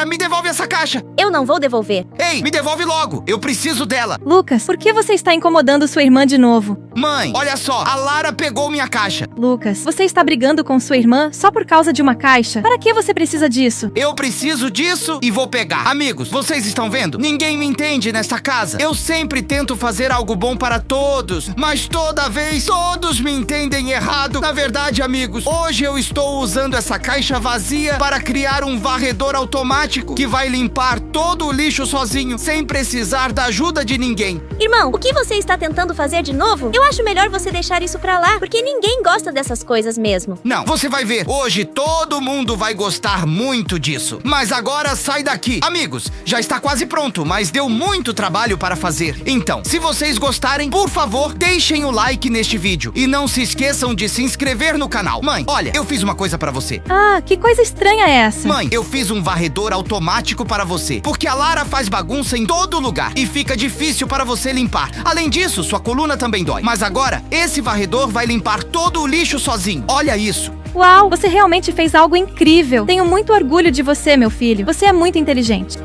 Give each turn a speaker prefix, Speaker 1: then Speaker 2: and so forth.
Speaker 1: Lara, me devolve essa caixa!
Speaker 2: Eu não vou devolver.
Speaker 1: Ei, me devolve logo! Eu preciso dela!
Speaker 3: Lucas, por que você está incomodando sua irmã de novo?
Speaker 1: Mãe, olha só, a Lara pegou minha caixa.
Speaker 3: Lucas, você está brigando com sua irmã só por causa de uma caixa? Para que você precisa disso?
Speaker 1: Eu preciso disso e vou pegar. Amigos, vocês estão vendo? Ninguém me entende nesta casa. Eu sempre tento fazer algo bom para todos, mas toda vez todos me entendem errado. Na verdade, amigos, hoje eu estou usando essa caixa vazia para criar um varredor automático que vai limpar todo o lixo sozinho, sem precisar da ajuda de ninguém.
Speaker 2: Irmão, o que você está tentando fazer de novo? Eu acho melhor você deixar isso pra lá, porque ninguém gosta dessas coisas mesmo.
Speaker 1: Não, você vai ver. Hoje todo mundo vai gostar muito disso. Mas agora sai daqui. Amigos, já está quase pronto, mas deu muito trabalho para fazer. Então, se vocês gostarem, por favor, deixem o like neste vídeo. E não se esqueçam de se inscrever no canal. Mãe, olha, eu fiz uma coisa para você.
Speaker 3: Ah, que coisa estranha é essa?
Speaker 1: Mãe, eu fiz um varredor automático para você, porque a Lara faz bagunça em todo lugar e fica difícil para você limpar. Além disso, sua coluna também dói. Mas agora, esse varredor vai limpar todo o lixo sozinho. Olha isso.
Speaker 3: Uau, você realmente fez algo incrível. Tenho muito orgulho de você, meu filho. Você é muito inteligente.